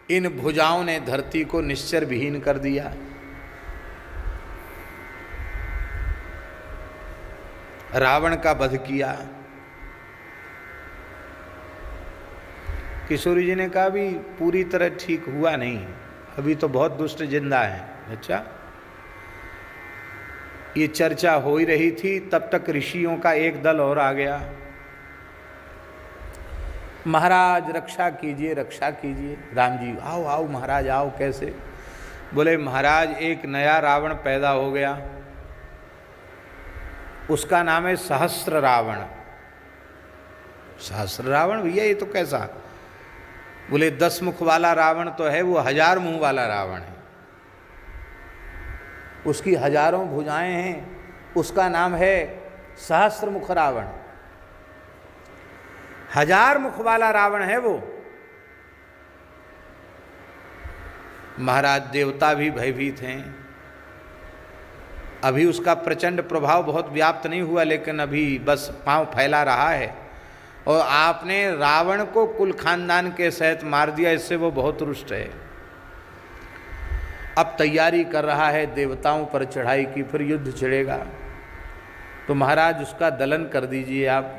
इन भुजाओं ने धरती को निश्चर विहीन कर दिया। रावण का वध किया। किशोरी जी ने कहा भी पूरी तरह ठीक हुआ नहीं, अभी तो बहुत दुष्ट जिंदा है। अच्छा, ये चर्चा हो ही रही थी, तब तक ऋषियों का एक दल और आ गया। महाराज रक्षा कीजिए, रक्षा कीजिए। राम जी, आओ आओ महाराज आओ। कैसे? बोले महाराज एक नया रावण पैदा हो गया, उसका नाम है सहस्त्र रावण। सहस्त्र रावण भैया, ये तो कैसा? बोले 10 मुख वाला रावण तो है, वो 1000 मुंह वाला रावण है। उसकी हजारों भुजाएं हैं, उसका नाम है सहस्त्र मुख रावण। 1000 मुख वाला रावण है वो। महाराज देवता भी भयभीत हैं। अभी उसका प्रचंड प्रभाव बहुत व्याप्त नहीं हुआ, लेकिन अभी बस पांव फैला रहा है। और आपने रावण को कुल खानदान के सहित मार दिया, इससे वो बहुत रुष्ट है। अब तैयारी कर रहा है देवताओं पर चढ़ाई की, फिर युद्ध छिड़ेगा। तो महाराज उसका दलन कर दीजिए आप।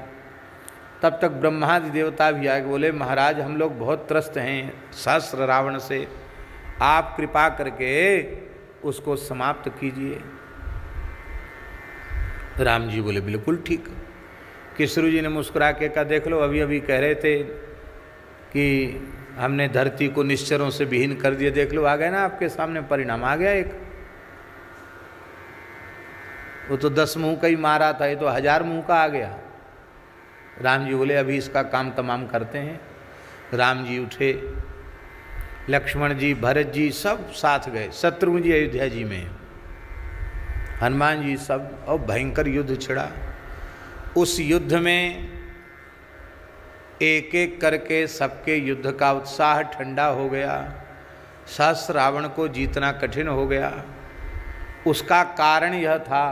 तब तक ब्रह्मादि देवता भी आए, बोले महाराज हम लोग बहुत त्रस्त हैं सहस्त्र रावण से, आप कृपा करके उसको समाप्त कीजिए। राम जी बोले बिल्कुल ठीक। किशोरी जी ने मुस्कुरा के कहा देख लो, अभी अभी कह रहे थे कि हमने धरती को निश्चरों से विहीन कर दिया, देख लो आ गया ना आपके सामने परिणाम आ गया एक। वो तो 10 मुंह का ही मारा था, ये तो 1000 मुंह का आ गया। राम जी बोले अभी इसका काम तमाम करते हैं। राम जी उठे, लक्ष्मण जी भरत जी सब साथ गए, शत्रुघ्न जी अयोध्या जी में, हनुमान जी सब, और भयंकर युद्ध छिड़ा। उस युद्ध में एक एक करके सबके युद्ध का उत्साह ठंडा हो गया। सहस्त्र रावण को जीतना कठिन हो गया। उसका कारण यह था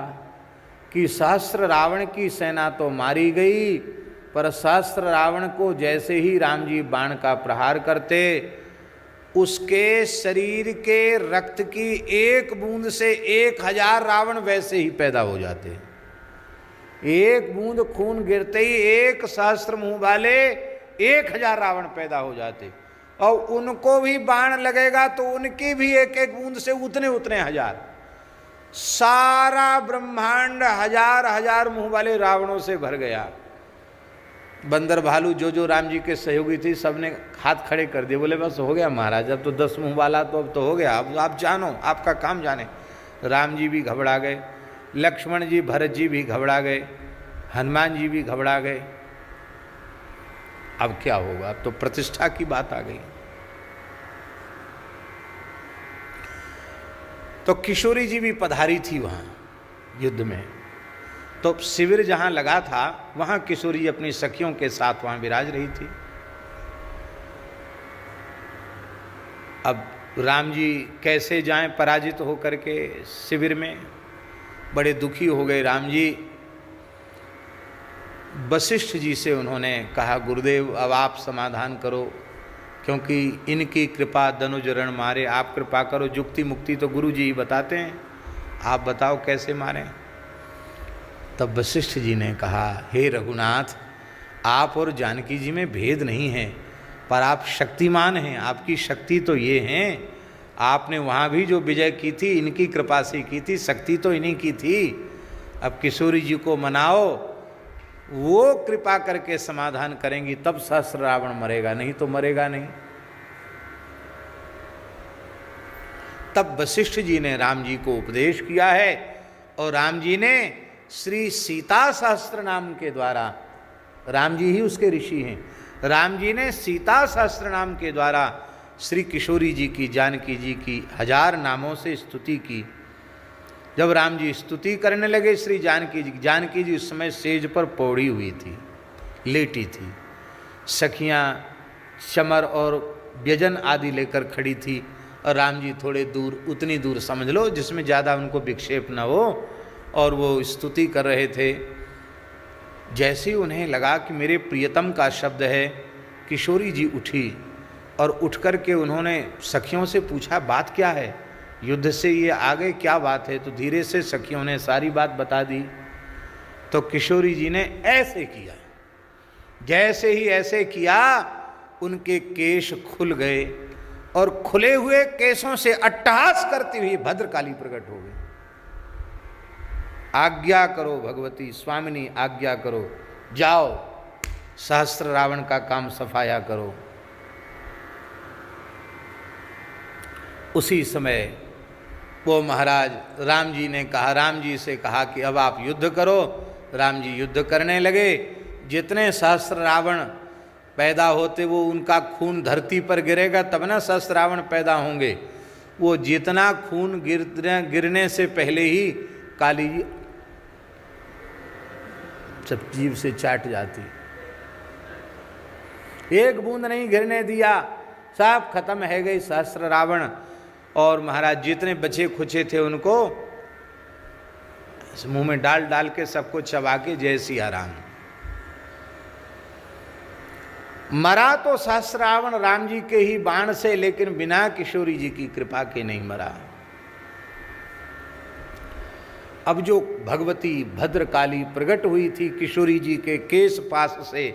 कि सहस्त्र रावण की सेना तो मारी गई, पर सहस्त्र रावण को जैसे ही राम जी बाण का प्रहार करते, उसके शरीर के रक्त की एक बूंद से 1000 रावण वैसे ही पैदा हो जाते। एक बूंद खून गिरते ही एक सहस्त्र मुंह वाले 1000 रावण पैदा हो जाते, और उनको भी बाण लगेगा तो उनकी भी एक एक बूंद से उतने उतने 1000। सारा ब्रह्मांड 1000 मुंह वाले रावणों से भर गया। बंदर भालू जो राम जी के सहयोगी थी, सबने हाथ खड़े कर दिए, बोले बस हो गया महाराज, अब तो 10 मुंह वाला तो अब तो हो गया, अब आप जानो, आपका काम जाने। राम जी भी घबरा गए, लक्ष्मण जी भरत जी भी घबरा गए, हनुमान जी भी घबरा गए। अब क्या होगा? अब तो प्रतिष्ठा की बात आ गई। तो किशोरी जी भी पधारी थी वहां युद्ध में। तो शिविर जहां लगा था वहां किशोरी जी अपनी सखियों के साथ वहां विराज रही थी। अब राम जी कैसे जाएं पराजित होकर के शिविर में? बड़े दुखी हो गए राम जी। वशिष्ठ जी से उन्होंने कहा गुरुदेव अब आप समाधान करो, क्योंकि इनकी कृपा दनुज रण मारे, आप कृपा करो। जुक्ति मुक्ति तो गुरु जी ही बताते हैं, आप बताओ कैसे मारें। तब वशिष्ठ जी ने कहा हे रघुनाथ, आप और जानकी जी में भेद नहीं है, पर आप शक्तिमान हैं, आपकी शक्ति तो ये हैं, आपने वहाँ भी जो विजय की थी इनकी कृपा से की थी, शक्ति तो इन्हीं की थी। अब किशोरी जी को मनाओ, वो कृपा करके समाधान करेंगी तब सहस्त्र रावण मरेगा, नहीं तो मरेगा नहीं। तब वशिष्ठ जी ने राम जी को उपदेश किया है, और राम जी ने श्री सीता सहस्त्र नाम के द्वारा, राम जी ही उसके ऋषि हैं, राम जी ने सीता सहस्त्र नाम के द्वारा श्री किशोरी जी की, जानकी जी की 1000 नामों से स्तुति की। जब राम जी स्तुति करने लगे श्री जानकी जी उस समय सेज पर पौड़ी हुई थी, लेटी थी। सखियाँ चमर और व्यजन आदि लेकर खड़ी थी, और राम जी थोड़े दूर, उतनी दूर समझ लो जिसमें ज़्यादा उनको विक्षेप न हो, और वो स्तुति कर रहे थे। जैसे ही उन्हें लगा कि मेरे प्रियतम का शब्द है, किशोरी जी उठी और उठ कर के उन्होंने सखियों से पूछा बात क्या है, युद्ध से ये आ गए, क्या बात है। तो धीरे से सखियों ने सारी बात बता दी। तो किशोरी जी ने ऐसे किया, जैसे ही ऐसे किया उनके केश खुल गए और खुले हुए केशों से अट्टहास करती हुई भद्रकाली प्रकट हो गई। आज्ञा करो भगवती, स्वामिनी आज्ञा करो, जाओ सहस्त्र रावण का काम सफाया करो। उसी समय वो महाराज राम जी ने कहा, राम जी से कहा कि अब आप युद्ध करो। राम जी युद्ध करने लगे। जितने सहस्त्र रावण पैदा होते वो उनका खून धरती पर गिरेगा तब ना सहस्त्र रावण पैदा होंगे। वो जितना खून गिरने से पहले ही काली जी सब जीभ से चाट जाती, एक बूंद नहीं गिरने दिया, सब खत्म है गई सहस्त्र रावण। और महाराज जितने बचे खुचे थे उनको मुंह में डाल डाल के सबको चबा के जय सिया राम। मरा तो सहस्त्र रावण राम जी के ही बाण से, लेकिन बिना किशोरी जी की कृपा के नहीं मरा। अब जो भगवती भद्रकाली प्रकट हुई थी किशोरी जी के केश पास से,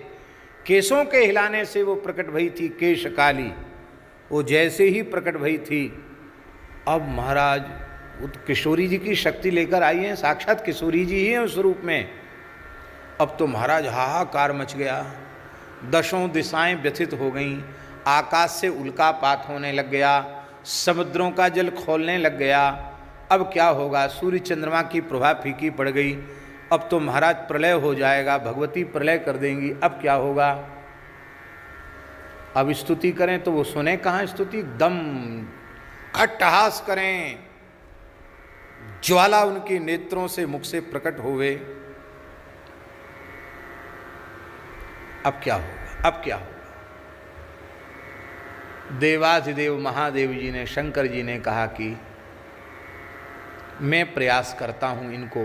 केशों के हिलाने से वो प्रकट भई थी केश काली, वो जैसे ही प्रकट भई थी। अब महाराज किशोरी जी की शक्ति लेकर आई हैं, साक्षात किशोरी जी ही हैं उस रूप में। अब तो महाराज हाहाकार मच गया, दशों दिशाएं व्यथित हो गईं, आकाश से उल्कापात होने लग गया, समुद्रों का जल खोलने लग गया। अब क्या होगा, सूर्य चंद्रमा की प्रभा फीकी पड़ गई। अब तो महाराज प्रलय हो जाएगा, भगवती प्रलय कर देंगी, अब क्या होगा। अब स्तुति करें तो वो सुने कहाँ स्तुति, एकदम अट्टहास करें, ज्वाला उनके नेत्रों से मुख से प्रकट होवे। अब क्या होगा, अब क्या होगा। देवाधिदेव महादेव जी ने, शंकर जी ने कहा कि मैं प्रयास करता हूं इनको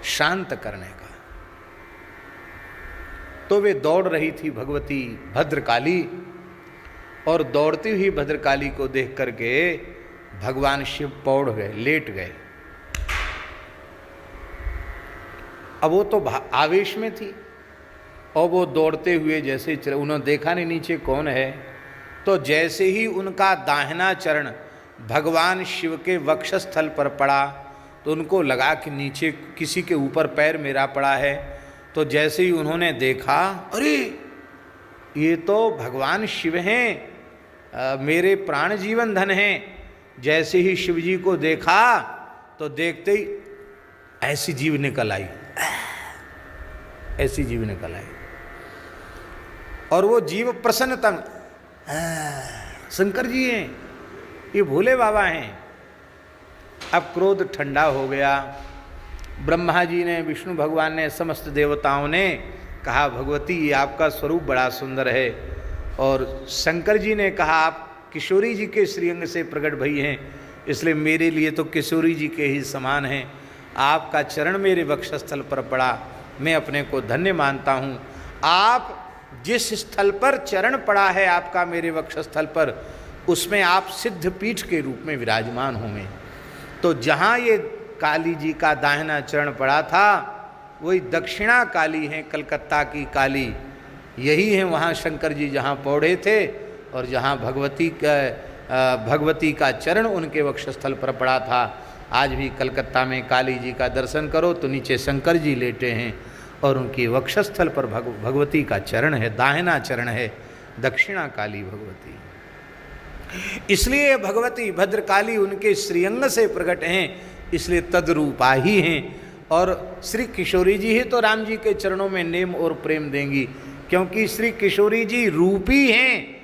शांत करने का। तो वे दौड़ रही थी भगवती भद्रकाली, और दौड़ती हुई भद्रकाली को देख करके भगवान शिव पौड़ गए, लेट गए। अब वो तो आवेश में थी और वो दौड़ते हुए जैसे चले, उन्होंने देखा नहीं नीचे कौन है। तो जैसे ही उनका दाहिना चरण भगवान शिव के वक्षस्थल पर पड़ा तो उनको लगा कि नीचे किसी के ऊपर पैर मेरा पड़ा है। तो जैसे ही उन्होंने देखा, अरे ये तो भगवान शिव हैं, मेरे प्राण जीवन धन हैं। जैसे ही शिव जी को देखा तो देखते ही ऐसी जीव निकल आई, ऐसी जीव निकल आई। और वो जीव प्रसन्नता, शंकर जी हैं, ये भोले बाबा हैं। अब क्रोध ठंडा हो गया। ब्रह्मा जी ने, विष्णु भगवान ने, समस्त देवताओं ने कहा भगवती ये आपका स्वरूप बड़ा सुंदर है। और शंकर जी ने कहा आप किशोरी जी के श्रीअंग से प्रकट भई हैं, इसलिए मेरे लिए तो किशोरी जी के ही समान हैं। आपका चरण मेरे वक्षस्थल पर पड़ा, मैं अपने को धन्य मानता हूँ। आप जिस स्थल पर चरण पड़ा है आपका मेरे वक्षस्थल पर, उसमें आप सिद्ध पीठ के रूप में विराजमान होंगे। तो जहाँ ये काली जी का दाहिना चरण पड़ा था वही दक्षिणा काली है, कलकत्ता की काली यही है। वहाँ शंकर जी जहाँ पौड़े थे और जहाँ भगवती का चरण उनके वक्षस्थल पर पड़ा था। आज भी कलकत्ता में काली जी का दर्शन करो तो नीचे शंकर जी लेटे हैं और उनके वक्षस्थल पर भगवती का चरण है, दाहिना चरण है, दक्षिणा काली भगवती। इसलिए भगवती भद्रकाली उनके श्रीअंग से प्रकट हैं, इसलिए तद्रूपा ही हैं। और श्री किशोरी जी ही तो राम जी के चरणों में नेम और प्रेम देंगी, क्योंकि श्री किशोरी जी रूपी हैं।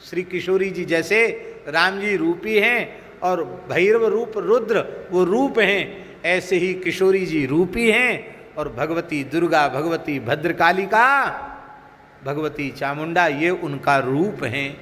श्री किशोरी जी जैसे राम जी रूपी हैं और भैरव रूप रुद्र वो रूप हैं, ऐसे ही किशोरी जी रूपी हैं। और भगवती दुर्गा, भगवती भद्रकालिका, भगवती चामुंडा ये उनका रूप हैं।